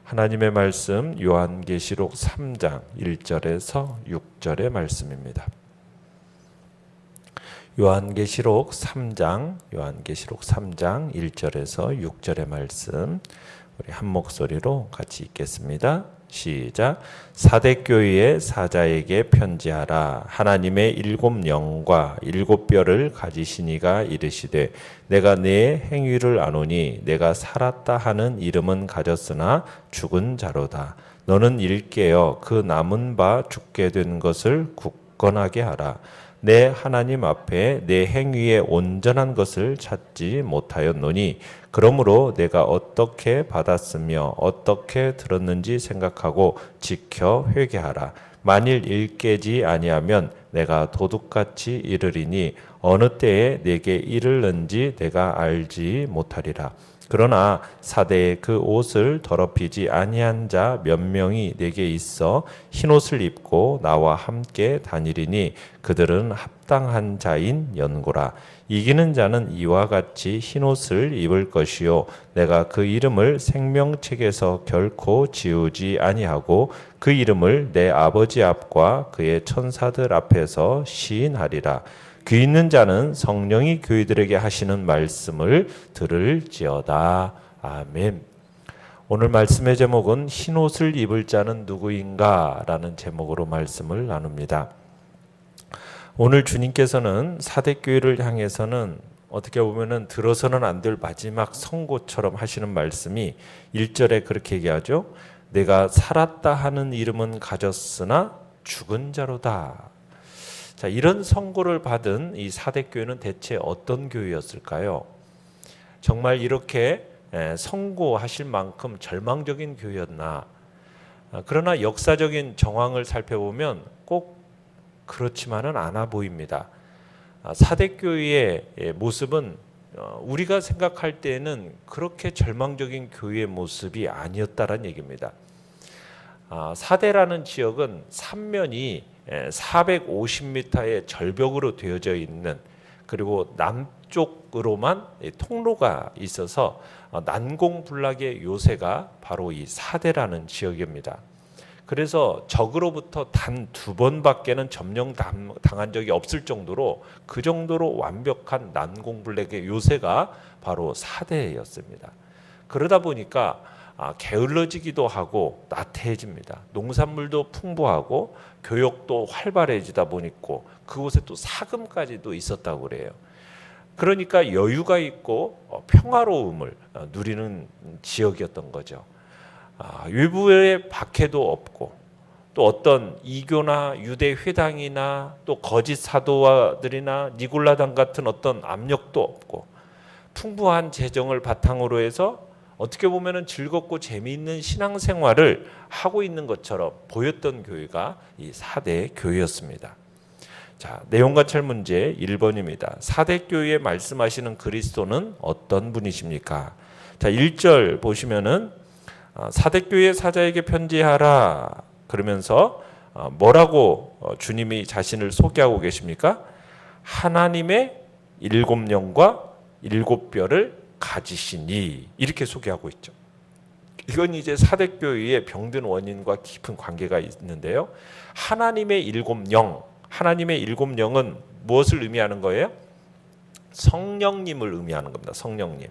하나님의 말씀 요한계시록 3장 1절에서 6절의 말씀입니다. 요한계시록 3장 1절에서 6절의 말씀 우리 한 목소리로 같이 읽겠습니다. 시작. 사대교회의 사자에게 편지하라. 하나님의 7 영과 7 뼈를 가지신 이가 이르시되 내가 네 행위를 아노니 내가 살았다 하는 이름은 가졌으나 죽은 자로다. 너는 일깨어 그 남은 바 죽게 된 것을 굳건하게 하라. 내 하나님 앞에 내 행위의 온전한 것을 찾지 못하였노니 그러므로 내가 어떻게 받았으며 어떻게 들었는지 생각하고 지켜 회개하라. 만일 일깨지 아니하면 내가 도둑같이 이르리니 어느 때에 내게 이르는지 내가 알지 못하리라. 그러나 사대의 그 옷을 더럽히지 아니한 자 몇 명이 내게 있어 흰옷을 입고 나와 함께 다니리니 그들은 합당한 자인 연고라. 이기는 자는 이와 같이 흰옷을 입을 것이요 내가 그 이름을 생명책에서 결코 지우지 아니하고 그 이름을 내 아버지 앞과 그의 천사들 앞에서 시인하리라. 귀 있는 자는 성령이 교회들에게 하시는 말씀을 들을지어다. 아멘. 오늘 말씀의 제목은 흰옷을 입을 자는 누구인가? 라는 제목으로 말씀을 나눕니다. 오늘 주님께서는 사대교회를 향해서는 어떻게 보면은 들어서는 안 될 마지막 선고처럼 하시는 말씀이 1절에 그렇게 얘기하죠. 내가 살았다 하는 이름은 가졌으나 죽은 자로다. 자, 이런 선고를 받은 이 사대교회는 대체 어떤 교회였을까요? 정말 이렇게 선고하실 만큼 절망적인 교회였나? 그러나 역사적인 정황을 살펴보면 꼭 그렇지만은 않아 보입니다. 사대교회의 모습은 우리가 생각할 때에는 그렇게 절망적인 교회의 모습이 아니었다라는 얘기입니다. 사대라는 지역은 삼면이 450m의 절벽으로 되어져 있는, 그리고 남쪽으로만 통로가 있어서 난공불락의 요새가 바로 이 사대라는 지역입니다. 그래서 적으로부터 단 2번밖에는 점령당한 적이 없을 정도로 그 정도로 완벽한 난공불락의 요새가 바로 사대였습니다. 그러다 보니까 게을러지기도 하고 나태해집니다. 농산물도 풍부하고 교역도 활발해지다 보니까 그곳에 또 사금까지도 있었다고 그래요. 그러니까 여유가 있고 평화로움을 누리는 지역이었던 거죠. 외부에 박해도 없고 또 어떤 이교나 유대 회당이나 또 거짓 사도들이나 니골라당 같은 어떤 압력도 없고 풍부한 재정을 바탕으로 해서 어떻게 보면은 즐겁고 재미있는 신앙생활을 하고 있는 것처럼 보였던 교회가 이 사대 교회였습니다. 자, 내용관찰 문제 1번입니다. 사대 교회에 말씀하시는 그리스도는 어떤 분이십니까? 자, 1절 보시면은 사대 교회 사자에게 편지하라 그러면서 뭐라고 주님이 자신을 소개하고 계십니까? 하나님의 7 영과 7 뼈를 가지시니 이렇게 소개하고 있죠. 이건 이제 사대교회의 병든 원인과 깊은 관계가 있는데요. 하나님의 7 영, 하나님의 7 영은 무엇을 의미하는 거예요? 성령님을 의미하는 겁니다. 성령님.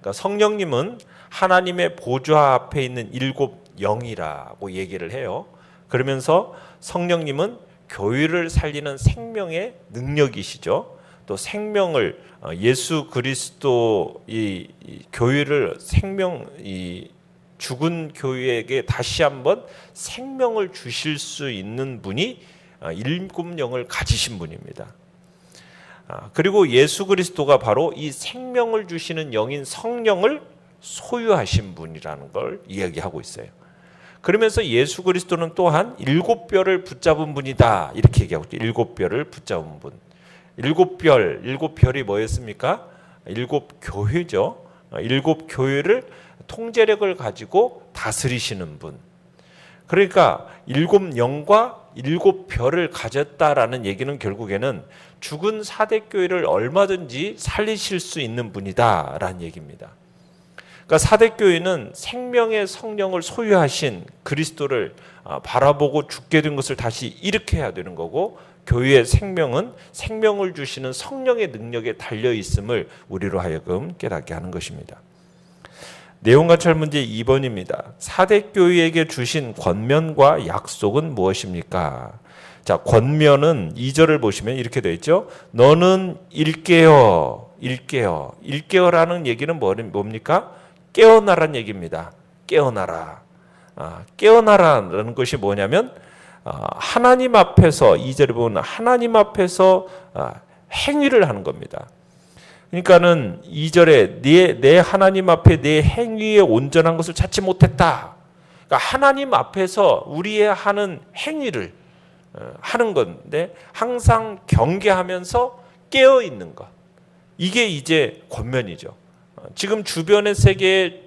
그러니까 성령님은 하나님의 보좌 앞에 있는 7 영이라고 얘기를 해요. 그러면서 성령님은 교회를 살리는 생명의 능력이시죠. 또 생명을 예수 그리스도 이 교회를 이 죽은 교회에게 다시 한번 생명을 주실 수 있는 분이 7 영을 가지신 분입니다. 그리고 예수 그리스도가 바로 이 생명을 주시는 영인 성령을 소유하신 분이라는 걸 이야기하고 있어요. 그러면서 예수 그리스도는 또한 7 뼈를 붙잡은 분이다 이렇게 얘기하고 있죠. 7 뼈를 붙잡은 분. 7 별이 뭐였습니까? 7 교회죠. 7 교회를 통제력을 가지고 다스리시는 분. 그러니까 7 영과 7 별을 가졌다라는 얘기는 결국에는 죽은 사대교회를 얼마든지 살리실 수 있는 분이다라는 얘기입니다. 그러니까 사대교회는 생명의 성령을 소유하신 그리스도를 바라보고 죽게 된 것을 다시 일으켜야 되는 거고, 교회의 생명은 생명을 주시는 성령의 능력에 달려 있음을 우리로 하여금 깨닫게 하는 것입니다. 내용관찰 문제 2번입니다. 사대교회에게 주신 권면과 약속은 무엇입니까? 자, 권면은 2절을 보시면 이렇게 되어 있죠. 너는 일깨어. 일깨어라는 얘기는 뭡니까? 깨어나라는 얘기입니다. 깨어나라. 깨어나라는 것이 뭐냐면 하나님 앞에서, 2절에 보면 하나님 앞에서 행위를 하는 겁니다. 그러니까는 2절에 내 하나님 앞에 내 행위에 온전한 것을 찾지 못했다. 그러니까 하나님 앞에서 우리의 하는 행위를 하는 건데 항상 경계하면서 깨어 있는 것. 이게 이제 권면이죠. 지금 주변의 세계에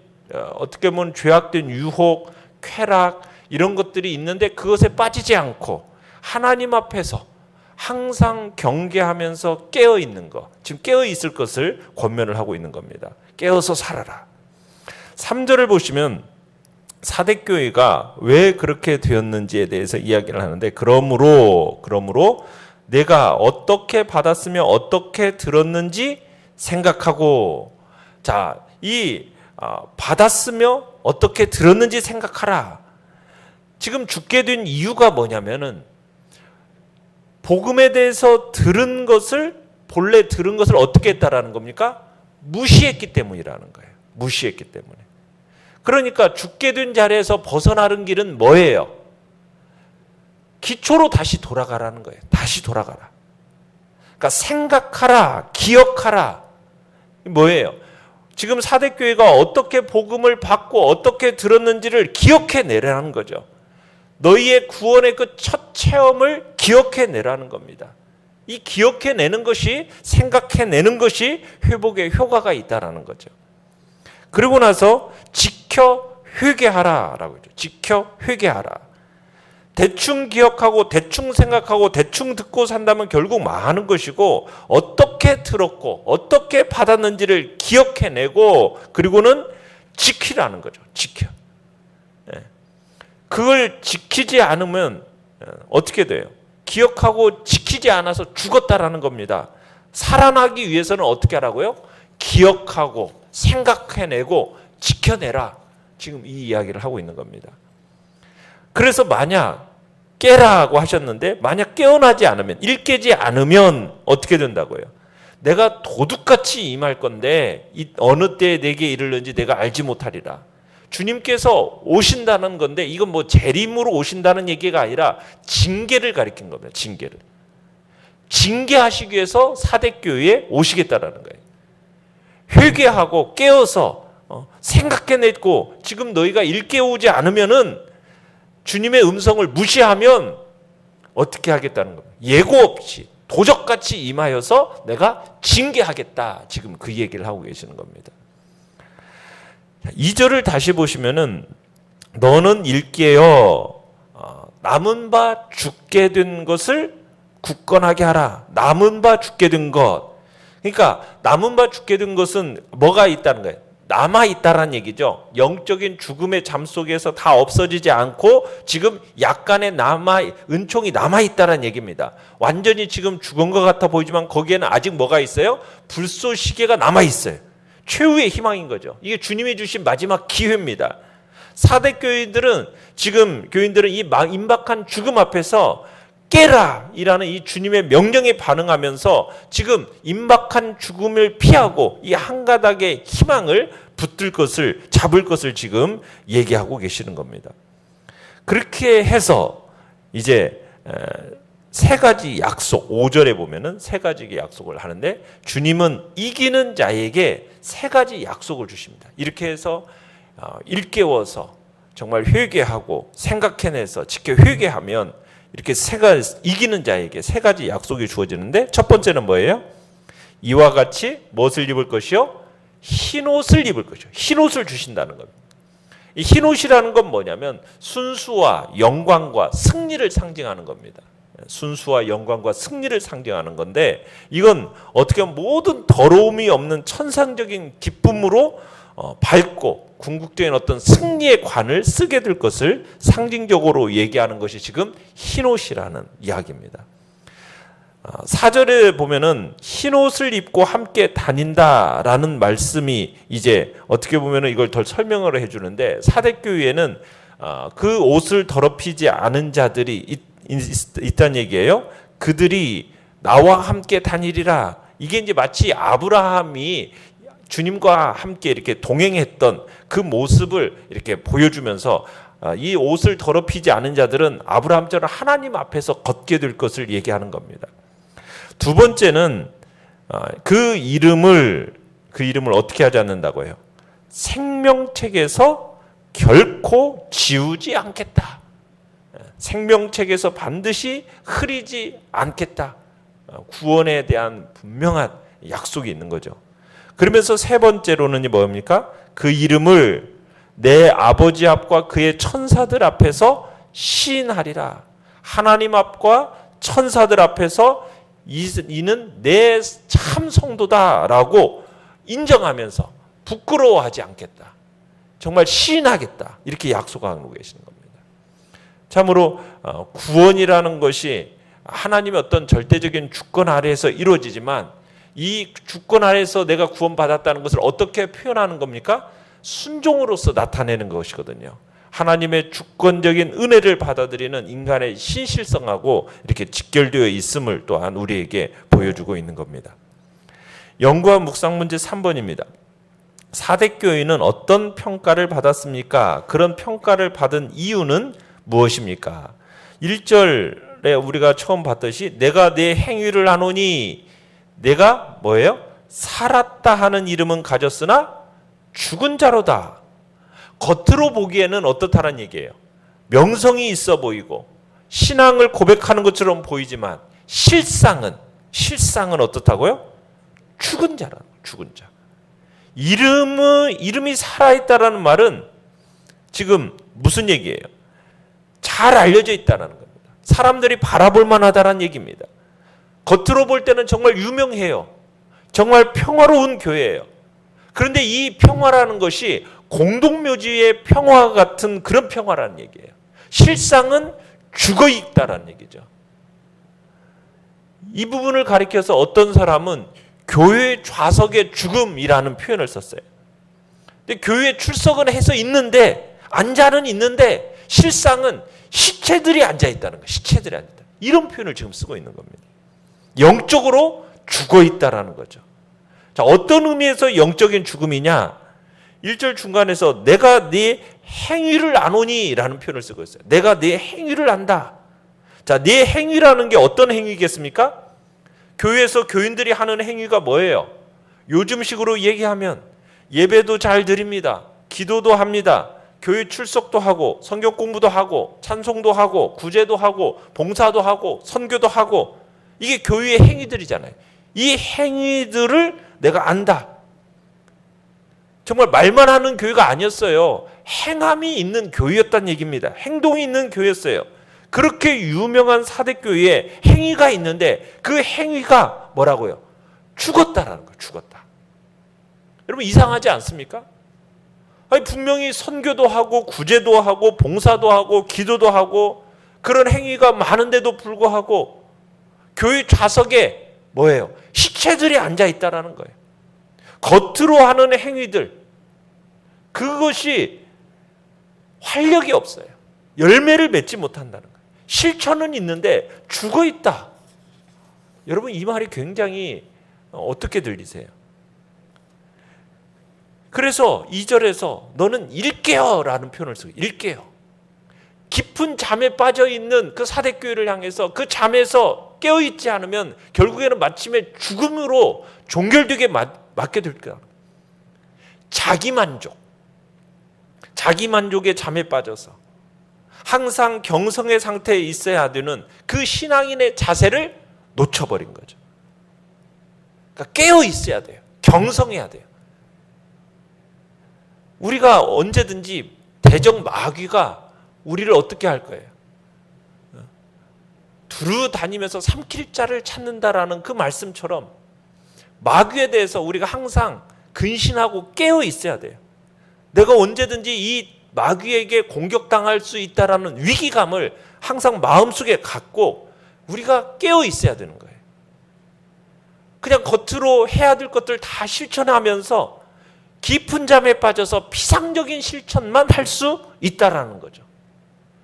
어떻게 보면 죄악된 유혹, 쾌락 이런 것들이 있는데 그것에 빠지지 않고 하나님 앞에서 항상 경계하면서 깨어 있는 것, 지금 깨어 있을 것을 권면을 하고 있는 겁니다. 깨어서 살아라. 3절을 보시면 사대교회가 왜 그렇게 되었는지에 대해서 이야기를 하는데, 그러므로 내가 어떻게 받았으며 어떻게 들었는지 생각하고, 자, 받았으며 어떻게 들었는지 생각하라. 지금 죽게 된 이유가 뭐냐면은 복음에 대해서 본래 들은 것을 어떻게 했다라는 겁니까? 무시했기 때문이라는 거예요. 무시했기 때문에. 그러니까 죽게 된 자리에서 벗어나는 길은 뭐예요? 기초로 다시 돌아가라는 거예요. 다시 돌아가라. 그러니까 생각하라, 기억하라. 뭐예요? 지금 사대교회가 어떻게 복음을 받고 어떻게 들었는지를 기억해내라는 거죠. 너희의 구원의 그 첫 체험을 기억해내라는 겁니다. 이 기억해내는 것이, 생각해내는 것이 회복의 효과가 있다는 거죠. 그리고 나서 지켜 회개하라라고 했죠. 지켜 회개하라. 대충 기억하고 대충 생각하고 대충 듣고 산다면 결국 망하는 것이고, 어떻게 들었고 어떻게 받았는지를 기억해내고 그리고는 지키라는 거죠. 지켜. 그걸 지키지 않으면 어떻게 돼요? 기억하고 지키지 않아서 죽었다라는 겁니다. 살아나기 위해서는 어떻게 하라고요? 기억하고 생각해내고 지켜내라. 지금 이 이야기를 하고 있는 겁니다. 그래서 만약 깨라고 하셨는데 만약 깨어나지 않으면, 일깨지 않으면 어떻게 된다고요? 내가 도둑같이 임할 건데 어느 때에 내게 이르는지 내가 알지 못하리라. 주님께서 오신다는 건데 이건 뭐 재림으로 오신다는 얘기가 아니라 징계를 가리킨 겁니다. 징계를. 징계하시기 위해서 사대교회에 오시겠다라는 거예요. 회개하고 깨어서 생각해내고, 지금 너희가 일깨우지 않으면은 주님의 음성을 무시하면 어떻게 하겠다는 겁니다. 예고 없이 도적같이 임하여서 내가 징계하겠다. 지금 그 얘기를 하고 계시는 겁니다. 2절을 다시 보시면은 너는 일깨어 남은 바 죽게 된 것을 굳건하게 하라. 남은 바 죽게 된 것. 그러니까 남은 바 죽게 된 것은 뭐가 있다는 거예요? 남아있다라는 얘기죠. 영적인 죽음의 잠 속에서 다 없어지지 않고 지금 약간의 은총이 남아있다라는 얘기입니다. 완전히 지금 죽은 것 같아 보이지만 거기에는 아직 뭐가 있어요? 불쏘시개가 남아있어요. 최후의 희망인 거죠. 이게 주님이 주신 마지막 기회입니다. 사대교인들은 이 임박한 죽음 앞에서 깨라! 이라는 이 주님의 명령에 반응하면서 지금 임박한 죽음을 피하고 이 한 가닥의 희망을 잡을 것을 지금 얘기하고 계시는 겁니다. 그렇게 해서 이제 세 가지 약속, 5절에 보면은 세 가지 약속을 하는데, 주님은 이기는 자에게 세 가지 약속을 주십니다. 이렇게 해서 일깨워서 정말 회개하고 생각해내서 지켜 회개하면 이렇게 이기는 자에게 세 가지 약속이 주어지는데, 첫 번째는 뭐예요? 이와 같이 무엇을 입을 것이요? 흰옷을 입을 것이요. 흰옷을 주신다는 겁니다. 이 흰옷이라는 건 뭐냐면 순수와 영광과 승리를 상징하는 겁니다. 순수와 영광과 승리를 상징하는 건데, 이건 어떻게 보면 모든 더러움이 없는 천상적인 기쁨으로 밝고 궁극적인 어떤 승리의 관을 쓰게 될 것을 상징적으로 얘기하는 것이 지금 흰옷이라는 이야기입니다. 4절에 보면은 흰옷을 입고 함께 다닌다라는 말씀이 이제 어떻게 보면은 이걸 더 설명을 해주는데, 사대교회에는 그 옷을 더럽히지 않은 자들이 있다는 얘기예요. 그들이 나와 함께 다니리라. 이게 이제 마치 아브라함이 주님과 함께 이렇게 동행했던 그 모습을 이렇게 보여주면서 이 옷을 더럽히지 않은 자들은 아브라함처럼 하나님 앞에서 걷게 될 것을 얘기하는 겁니다. 두 번째는 그 이름을 어떻게 하지 않는다고 해요? 생명책에서 결코 지우지 않겠다. 생명책에서 반드시 흐리지 않겠다. 구원에 대한 분명한 약속이 있는 거죠. 그러면서 세 번째로는 뭡니까? 그 이름을 내 아버지 앞과 그의 천사들 앞에서 시인하리라. 하나님 앞과 천사들 앞에서 이는 내 참 성도다라고 인정하면서 부끄러워하지 않겠다. 정말 시인하겠다. 이렇게 약속하고 계시는 겁니다. 참으로 구원이라는 것이 하나님의 어떤 절대적인 주권 아래에서 이루어지지만, 이 주권 아래에서 내가 구원받았다는 것을 어떻게 표현하는 겁니까? 순종으로서 나타내는 것이거든요. 하나님의 주권적인 은혜를 받아들이는 인간의 신실성하고 이렇게 직결되어 있음을 또한 우리에게 보여주고 있는 겁니다. 연구와 묵상 문제 3번입니다. 사대교회는 어떤 평가를 받았습니까? 그런 평가를 받은 이유는 무엇입니까? 1절에 우리가 처음 봤듯이 내가 내 행위를 하노니, 내가 뭐예요? 살았다 하는 이름은 가졌으나 죽은 자로다. 겉으로 보기에는 어떻다는 얘기예요? 명성이 있어 보이고 신앙을 고백하는 것처럼 보이지만 실상은 어떻다고요? 죽은 자라는 거예요. 죽은 자. 이름이 살아있다라는 말은 지금 무슨 얘기예요? 잘 알려져 있다는 겁니다. 사람들이 바라볼 만하다는 얘기입니다. 겉으로 볼 때는 정말 유명해요. 정말 평화로운 교회예요. 그런데 이 평화라는 것이 공동묘지의 평화 같은 그런 평화라는 얘기예요. 실상은 죽어 있다라는 얘기죠. 이 부분을 가리켜서 어떤 사람은 교회 좌석의 죽음이라는 표현을 썼어요. 근데 교회에 출석은 해서 있는데, 앉아는 있는데 실상은 시체들이 앉아 있다는 거예요. 시체들이 앉아 있다. 이런 표현을 지금 쓰고 있는 겁니다. 영적으로 죽어 있다라는 거죠. 자, 어떤 의미에서 영적인 죽음이냐? 1절 중간에서 내가 네 행위를 아노니 라는 표현을 쓰고 있어요. 내가 네 행위를 안다. 자, 네 행위라는 게 어떤 행위겠습니까? 교회에서 교인들이 하는 행위가 뭐예요? 요즘식으로 얘기하면 예배도 잘 드립니다. 기도도 합니다. 교회 출석도 하고 성경 공부도 하고 찬송도 하고 구제도 하고 봉사도 하고 선교도 하고, 이게 교회의 행위들이잖아요. 이 행위들을 내가 안다. 정말 말만 하는 교회가 아니었어요. 행함이 있는 교회였다는 얘기입니다. 행동이 있는 교회였어요. 그렇게 유명한 사대교회에 행위가 있는데 그 행위가 뭐라고요? 죽었다라는 거예요. 죽었다. 여러분 이상하지 않습니까? 아니, 분명히 선교도 하고 구제도 하고 봉사도 하고 기도도 하고 그런 행위가 많은데도 불구하고 교회 좌석에 뭐예요? 시체들이 앉아 있다라는 거예요. 겉으로 하는 행위들, 그것이 활력이 없어요. 열매를 맺지 못한다는 거예요. 실천은 있는데 죽어 있다. 여러분 이 말이 굉장히 어떻게 들리세요? 그래서 2절에서 너는 일깨어 라는 표현을 쓰고, 일깨어. 깊은 잠에 빠져 있는 그 사대교회를 향해서 그 잠에서 깨어있지 않으면 결국에는 마침에 죽음으로 종결되게 맞게 될 거야. 자기만족의 잠에 빠져서 항상 경성의 상태에 있어야 되는 그 신앙인의 자세를 놓쳐버린 거죠. 그러니까 깨어 있어야 돼요. 경성해야 돼요. 우리가 언제든지 대적 마귀가 우리를 어떻게 할 거예요? 두루 다니면서 삼킬 자를 찾는다라는 그 말씀처럼 마귀에 대해서 우리가 항상 근신하고 깨어 있어야 돼요. 내가 언제든지 이 마귀에게 공격당할 수 있다라는 위기감을 항상 마음속에 갖고 우리가 깨어 있어야 되는 거예요. 그냥 겉으로 해야 될 것들 다 실천하면서 깊은 잠에 빠져서 피상적인 실천만 할 수 있다라는 거죠.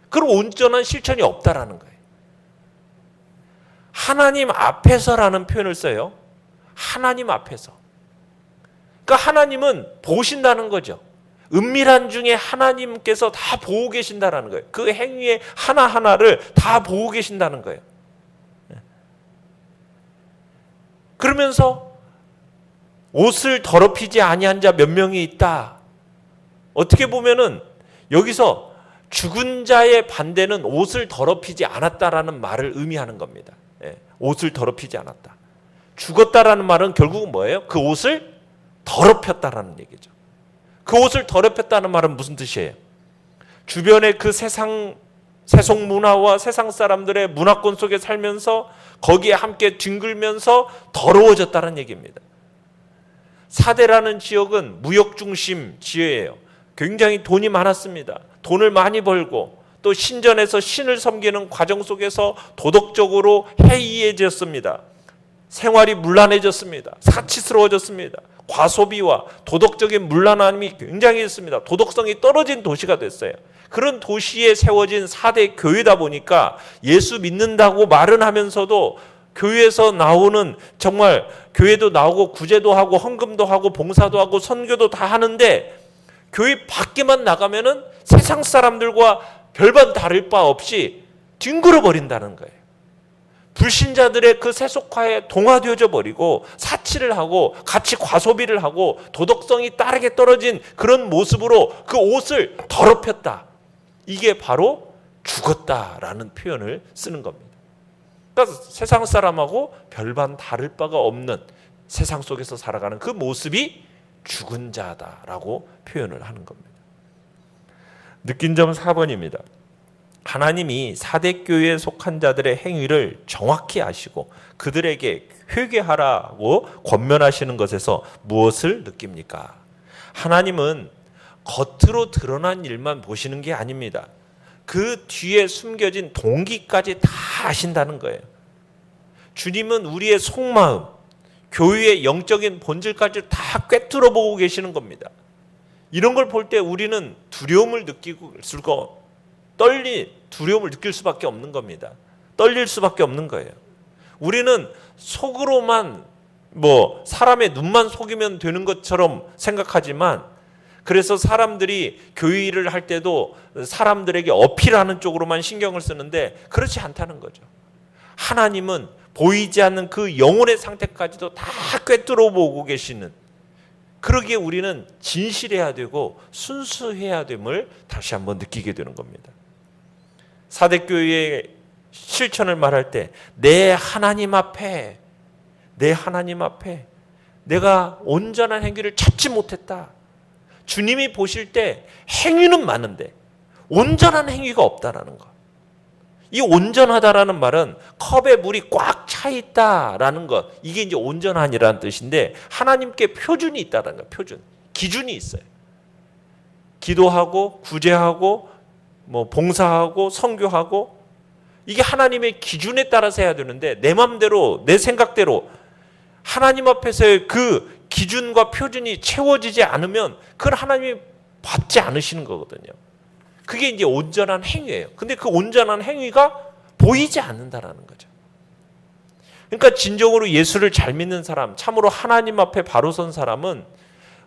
그리고 온전한 실천이 없다라는 거예요. 하나님 앞에서라는 표현을 써요. 하나님 앞에서. 그러니까 하나님은 보신다는 거죠. 은밀한 중에 하나님께서 다 보고 계신다는 거예요. 그 행위의 하나하나를 다 보고 계신다는 거예요. 그러면서 옷을 더럽히지 아니한 자 몇 명이 있다. 어떻게 보면은 여기서 죽은 자의 반대는 옷을 더럽히지 않았다라는 말을 의미하는 겁니다. 옷을 더럽히지 않았다. 죽었다라는 말은 결국은 뭐예요? 그 옷을 더럽혔다라는 얘기죠. 그 옷을 더럽혔다는 말은 무슨 뜻이에요? 주변의 그 세상 문화와 세상 사람들의 문화권 속에 살면서 거기에 함께 뒹굴면서 더러워졌다는 얘기입니다. 사대라는 지역은 무역 중심 지역이에요. 굉장히 돈이 많았습니다. 돈을 많이 벌고 또 신전에서 신을 섬기는 과정 속에서 도덕적으로 해이해졌습니다. 생활이 문란해졌습니다. 사치스러워졌습니다. 과소비와 도덕적인 문란함이 굉장히 있습니다. 도덕성이 떨어진 도시가 됐어요. 그런 도시에 세워진 4대 교회다 보니까 예수 믿는다고 말은 하면서도 교회에서 나오는 정말 교회도 나오고 구제도 하고 헌금도 하고 봉사도 하고 선교도 다 하는데 교회 밖에만 나가면은 세상 사람들과 별반 다를 바 없이 뒹굴어 버린다는 거예요. 불신자들의 그 세속화에 동화되어져 버리고 사치를 하고 같이 과소비를 하고 도덕성이 따르게 떨어진 그런 모습으로 그 옷을 더럽혔다. 이게 바로 죽었다라는 표현을 쓰는 겁니다. 그러니까 세상 사람하고 별반 다를 바가 없는 세상 속에서 살아가는 그 모습이 죽은 자다라고 표현을 하는 겁니다. 느낀 점 4번입니다. 하나님이 4대 교회에 속한 자들의 행위를 정확히 아시고 그들에게 회개하라고 권면하시는 것에서 무엇을 느낍니까? 하나님은 겉으로 드러난 일만 보시는 게 아닙니다. 그 뒤에 숨겨진 동기까지 다 아신다는 거예요. 주님은 우리의 속마음, 교회의 영적인 본질까지 다 꿰뚫어 보고 계시는 겁니다. 이런 걸 볼 때 우리는 두려움을 느끼고 두려움을 느낄 수밖에 없는 겁니다. 떨릴 수밖에 없는 거예요. 우리는 속으로만 사람의 눈만 속이면 되는 것처럼 생각하지만 그래서 사람들이 교회 일을 할 때도 사람들에게 어필하는 쪽으로만 신경을 쓰는데 그렇지 않다는 거죠. 하나님은 보이지 않는 그 영혼의 상태까지도 다 꿰뚫어 보고 계시는, 그러기에 우리는 진실해야 되고 순수해야 됨을 다시 한번 느끼게 되는 겁니다. 사대교회의 실천을 말할 때 내 하나님 앞에 내가 온전한 행위를 찾지 못했다. 주님이 보실 때 행위는 많은데 온전한 행위가 없다라는 것. 이 온전하다라는 말은 컵에 물이 꽉 차 있다라는 것. 이게 이제 온전한이라는 뜻인데 하나님께 표준이 있다라는 거. 표준. 기준이 있어요. 기도하고 구제하고 봉사하고 선교하고 이게 하나님의 기준에 따라서 해야 되는데 내 마음대로 내 생각대로 하나님 앞에서의 그 기준과 표준이 채워지지 않으면 그걸 하나님이 받지 않으시는 거거든요. 그게 이제 온전한 행위예요. 근데 그 온전한 행위가 보이지 않는다라는 거죠. 그러니까 진정으로 예수를 잘 믿는 사람, 참으로 하나님 앞에 바로 선 사람은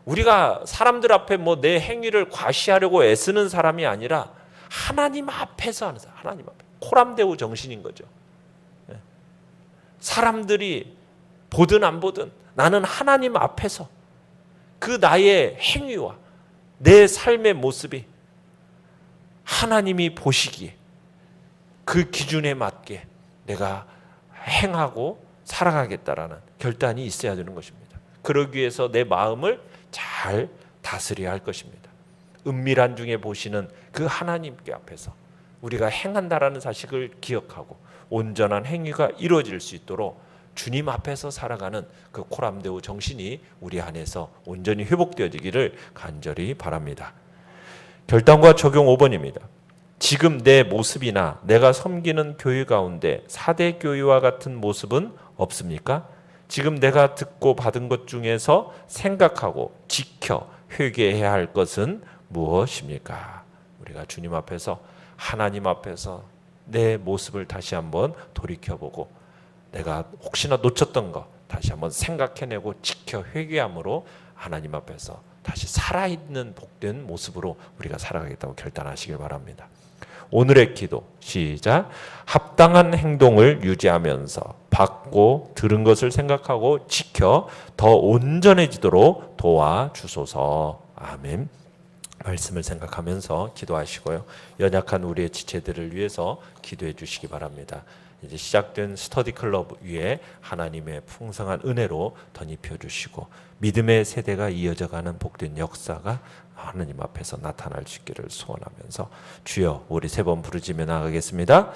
우리가 사람들 앞에 내 행위를 과시하려고 애쓰는 사람이 아니라 하나님 앞에서 하는 사람, 하나님 앞에. 코람데오 정신인 거죠. 사람들이 보든 안 보든 나는 하나님 앞에서 그 나의 행위와 내 삶의 모습이 하나님이 보시기에 그 기준에 맞게 내가 행하고 살아가겠다라는 결단이 있어야 되는 것입니다. 그러기 위해서 내 마음을 잘 다스려야 할 것입니다. 은밀한 중에 보시는 그 하나님께 앞에서 우리가 행한다라는 사실을 기억하고 온전한 행위가 이루어질 수 있도록 주님 앞에서 살아가는 그 코람데오 정신이 우리 안에서 온전히 회복되어지기를 간절히 바랍니다. 결단과 적용 5번입니다. 지금 내 모습이나 내가 섬기는 교회 가운데 4대 교회와 같은 모습은 없습니까? 지금 내가 듣고 받은 것 중에서 생각하고 지켜 회개해야 할 것은 무엇입니까? 우리가 주님 앞에서 하나님 앞에서 내 모습을 다시 한번 돌이켜보고 내가 혹시나 놓쳤던 거 다시 한번 생각해내고 지켜 회개함으로 하나님 앞에서 다시 살아있는 복된 모습으로 우리가 살아가겠다고 결단하시길 바랍니다. 오늘의 기도 시작. 합당한 행동을 유지하면서 받고 들은 것을 생각하고 지켜 더 온전해지도록 도와주소서. 아멘. 말씀을 생각하면서 기도하시고요. 연약한 우리의 지체들을 위해서 기도해 주시기 바랍니다. 이제 시작된 스터디 클럽 위에 하나님의 풍성한 은혜로 덧입혀 주시고 믿음의 세대가 이어져가는 복된 역사가 하나님 앞에서 나타날 수 있기를 소원하면서 주여 우리 3번 부르짖며 나가겠습니다.